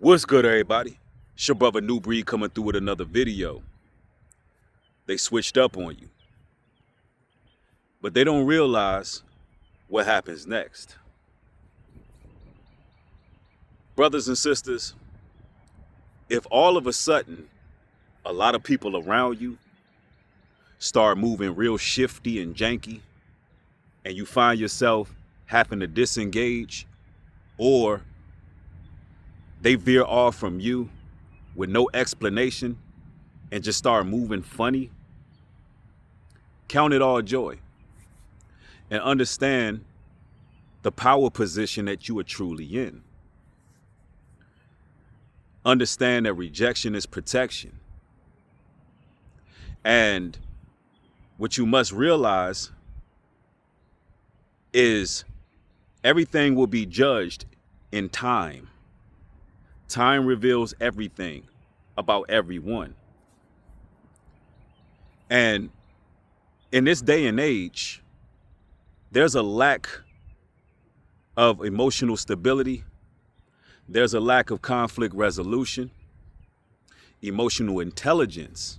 What's good, everybody? It's your brother New Breed coming through with another video. They switched up on you, but they don't realize what happens next. Brothers and sisters, if all of a sudden a lot of people around you start moving real shifty and janky, and you find yourself having to disengage, or they veer off from you with no explanation and just start moving funny, count it all joy and understand the power position that you are truly in. Understand that rejection is protection. And what you must realize is everything will be judged in time. Time reveals everything about everyone. And in this day and age, there's a lack of emotional stability. There's a lack of conflict resolution. Emotional intelligence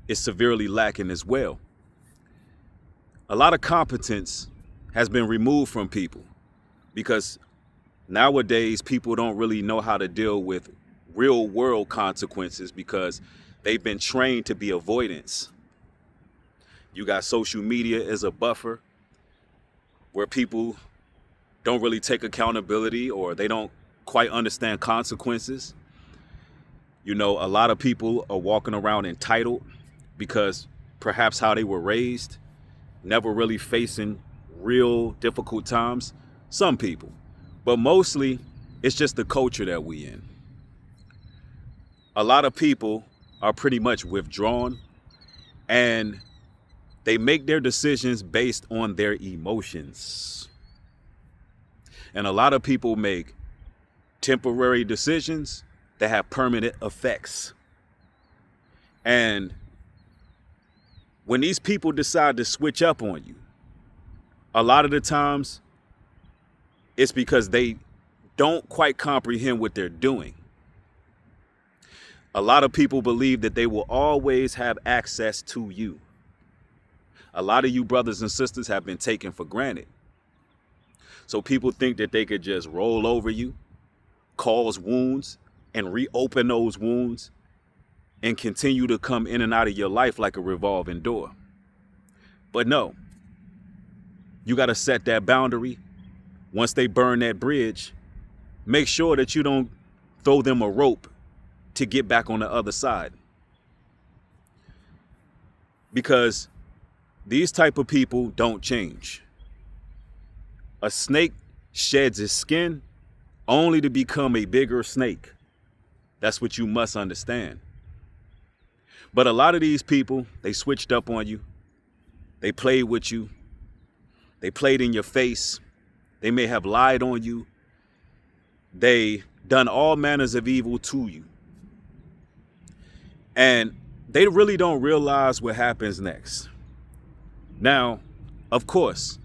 is severely lacking as well. A lot of competence has been removed from people because nowadays people don't really know how to deal with real world consequences because they've been trained to be avoidance. You got social media as a buffer where people don't really take accountability or they don't quite understand consequences. You know, a lot of people are walking around entitled because perhaps how they were raised, never really facing real difficult times. Some people, but mostly it's just the culture that we in. A lot of people are pretty much withdrawn and they make their decisions based on their emotions. And a lot of people make temporary decisions that have permanent effects. And when these people decide to switch up on you, a lot of the times it's because they don't quite comprehend what they're doing. A lot of people believe that they will always have access to you. A lot of you brothers and sisters have been taken for granted. So people think that they could just roll over you, cause wounds, and reopen those wounds and continue to come in and out of your life like a revolving door. But no, you got to set that boundary. Once they burn that bridge, make sure that you don't throw them a rope to get back on the other side. Because these type of people don't change. A snake sheds its skin only to become a bigger snake. That's what you must understand. But a lot of these people, they switched up on you. They played with you. They played in your face. They may have lied on you. They done all manners of evil to you. And they really don't realize what happens next. Now, of course,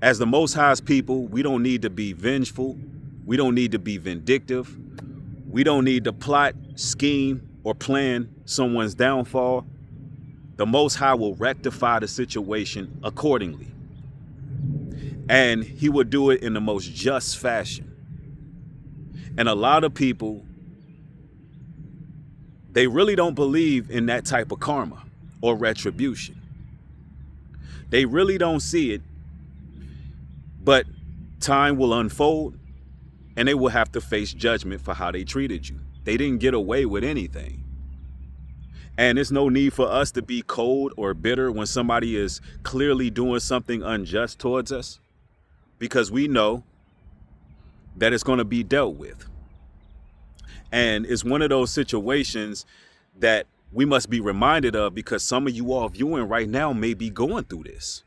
as the Most High's people, we don't need to be vengeful. We don't need to be vindictive. We don't need to plot, scheme, or plan someone's downfall. The Most High will rectify the situation accordingly. And he will do it in the most just fashion. And a lot of people, they really don't believe in that type of karma or retribution. They really don't see it, but time will unfold and they will have to face judgment for how they treated you. They didn't get away with anything. And there's no need for us to be cold or bitter when somebody is clearly doing something unjust towards us, because we know that it's going to be dealt with. And it's one of those situations that we must be reminded of, because some of you all viewing right now may be going through this.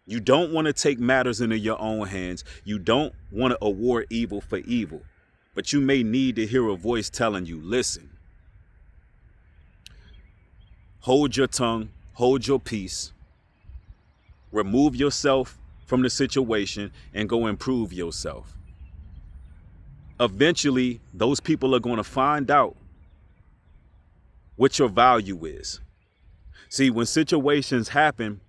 You don't want to take matters into your own hands. You don't want to award evil for evil, but you may need to hear a voice telling you, listen, hold your tongue, hold your peace, remove yourself from the situation and go improve yourself. eventually those people are going to find out what your value is. See, when situations happen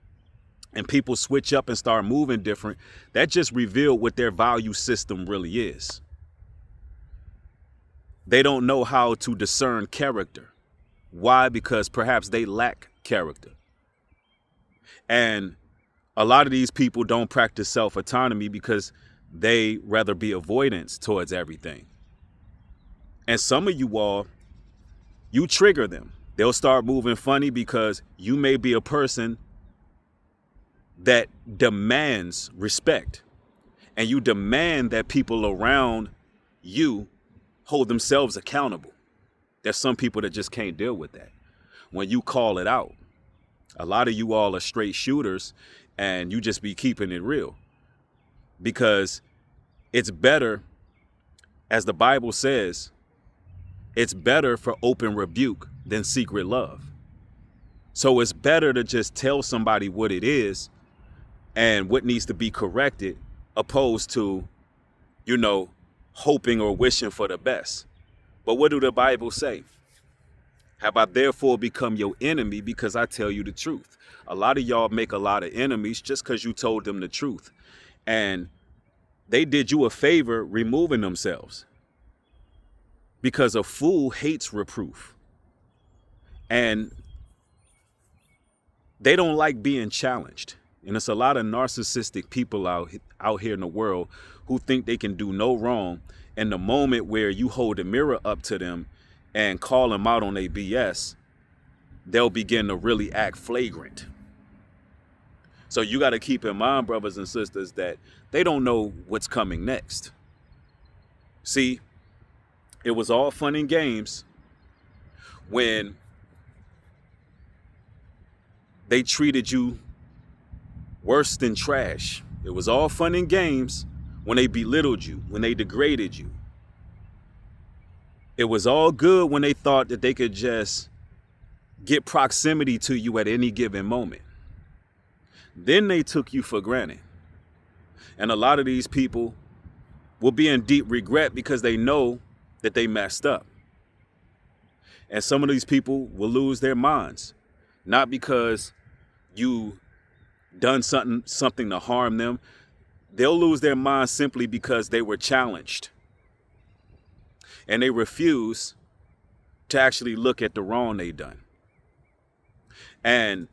and people switch up and start moving different, that just revealed what their value system really is. They don't know how to discern character. Why? Because perhaps they lack character. And a lot of these people don't practice self-autonomy because they rather be avoidance towards everything. And some of you all, you trigger them. They'll start moving funny because you may be a person that demands respect. And you demand that people around you hold themselves accountable. There's some people that just can't deal with that. When you call it out, a lot of you all are straight shooters and you just be keeping it real. Because it's better, as the Bible says, it's better for open rebuke than secret love. So it's better to just tell somebody what it is and what needs to be corrected, opposed to, hoping or wishing for the best. But what do the Bible say? Have I therefore become your enemy because I tell you the truth? A lot of y'all make a lot of enemies just because you told them the truth. And they did you a favor removing themselves. Because a fool hates reproof. And they don't like being challenged. And it's a lot of narcissistic people out here in the world who think they can do no wrong. And the moment where you hold a mirror up to them and call them out on their BS, they'll begin to really act flagrant. So you got to keep in mind, brothers and sisters, that they don't know what's coming next. See, it was all fun and games when they treated you worse than trash. It was all fun and games when they belittled you, when they degraded you. It was all good when they thought that they could just get proximity to you at any given moment. Then they took you for granted. And a lot of these people will be in deep regret because they know that they messed up. And some of these people will lose their minds, not because you done something to harm them. They'll lose their minds simply because they were challenged. And they refuse to actually look at the wrong they done. And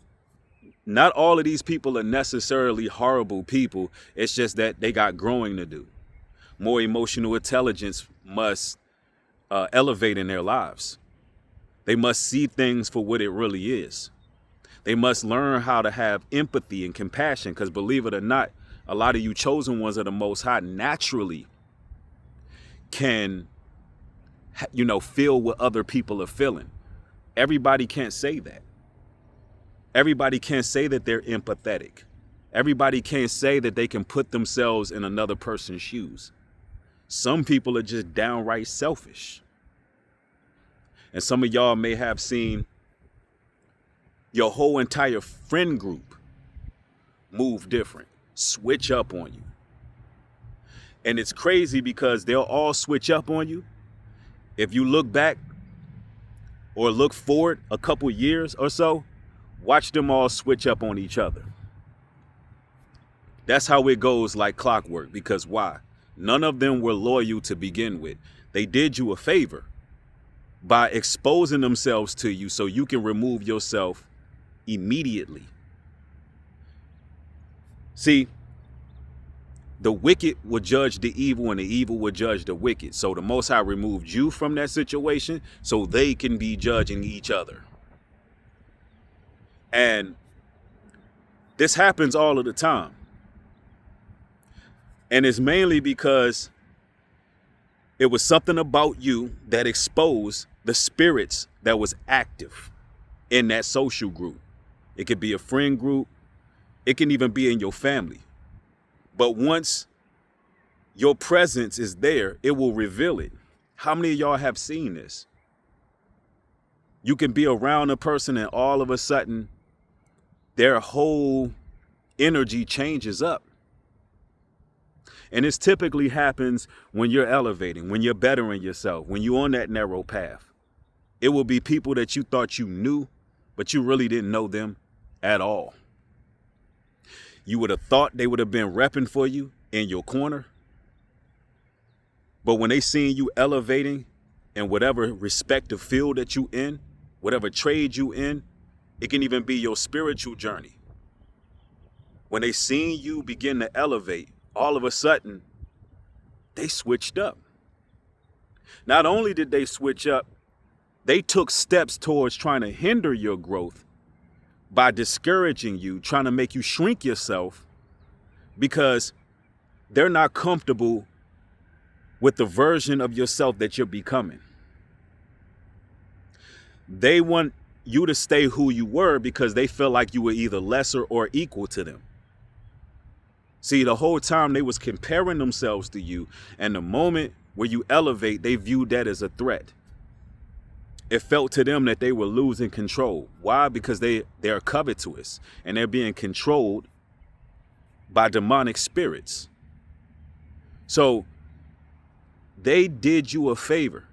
not all of these people are necessarily horrible people. It's just that they got growing to do. More emotional intelligence must elevate in their lives. They must see things for what it really is. They must learn how to have empathy and compassion, because believe it or not, a lot of you chosen ones of the Most High naturally can, feel what other people are feeling. Everybody can't say that. Everybody can't say that they're empathetic. Everybody can't say that they can put themselves in another person's shoes. Some people are just downright selfish. And some of y'all may have seen your whole entire friend group move different, switch up on you. And it's crazy because they'll all switch up on you. If you look back or look forward a couple years or so, watch them all switch up on each other. That's how it goes like clockwork. Because why? None of them were loyal to begin with. They did you a favor by exposing themselves to you so you can remove yourself immediately. See, the wicked will judge the evil and the evil will judge the wicked. So the Most High removed you from that situation so they can be judging each other. And this happens all of the time. And it's mainly because it was something about you that exposed the spirits that was active in that social group. It could be a friend group. It can even be in your family. But once your presence is there, it will reveal it. How many of y'all have seen this? You can be around a person and all of a sudden their whole energy changes up. And this typically happens when you're elevating, when you're bettering yourself, when you're on that narrow path. It will be people that you thought you knew, but you really didn't know them at all. You would have thought they would have been repping for you in your corner. But when they seen you elevating in whatever respective field that you in, whatever trade you in, it can even be your spiritual journey. When they seen you begin to elevate, all of a sudden, they switched up. Not only did they switch up, they took steps towards trying to hinder your growth by discouraging you, trying to make you shrink yourself because they're not comfortable with the version of yourself that you're becoming. They want you to stay who you were because they felt like you were either lesser or equal to them. See, the whole time they was comparing themselves to you, and the moment where you elevate, they viewed that as a threat. It felt to them that they were losing control. Why? Because they're covetous and they're being controlled by demonic spirits. So they did you a favor.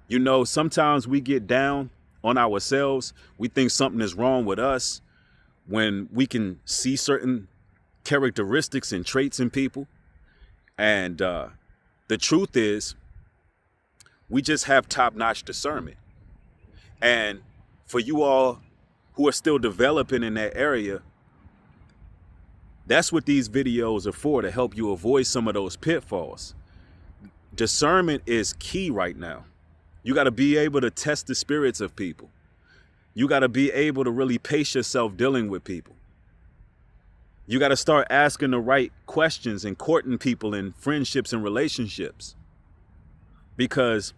You know, sometimes we get down on ourselves. We think something is wrong with us when we can see certain characteristics and traits in people. And the truth is, we just have top-notch discernment. And for you all who are still developing in that area, that's what these videos are for, to help you avoid some of those pitfalls. Discernment is key right now. You got to be able to test the spirits of people. You got to be able to really pace yourself dealing with people. You got to start asking the right questions and courting people in friendships and relationships. Because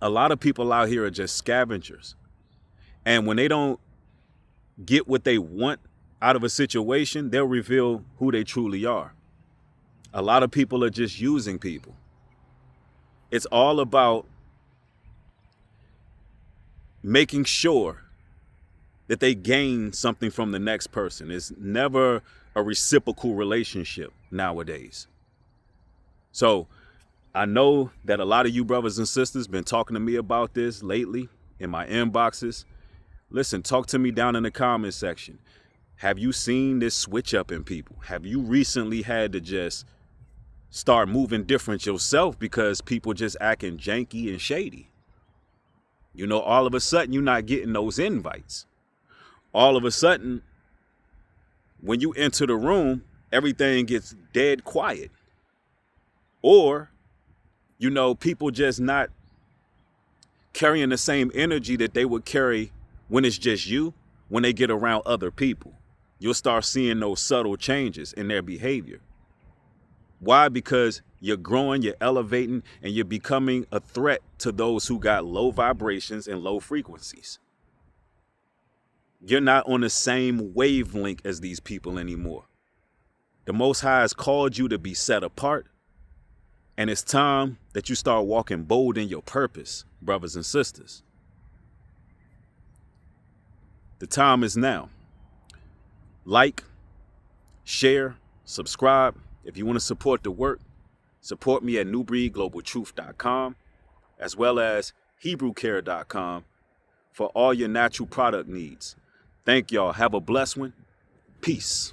a lot of people out here are just scavengers. And when they don't get what they want out of a situation, they'll reveal who they truly are. A lot of people are just using people. It's all about making sure that they gain something from the next person. It's never a reciprocal relationship nowadays. So I know that a lot of you brothers and sisters been talking to me about this lately in my inboxes. Listen, talk to me down in the comment section. Have you seen this switch up in people? Have you recently had to just start moving different yourself because people just acting janky and shady? You know, all of a sudden you're not getting those invites. All of a sudden, when you enter the room, everything gets dead quiet. Or, you know, people just not carrying the same energy that they would carry when it's just you, when they get around other people. You'll start seeing those subtle changes in their behavior. Why? Because you're growing, you're elevating, and you're becoming a threat to those who got low vibrations and low frequencies. You're not on the same wavelength as these people anymore. The Most High has called you to be set apart. And it's time that you start walking bold in your purpose, brothers and sisters. The time is now. Like, share, subscribe. If you want to support the work, support me at newbreedglobaltruth.com, as well as hebrewcare.com for all your natural product needs. Thank y'all. Have a blessed one. Peace.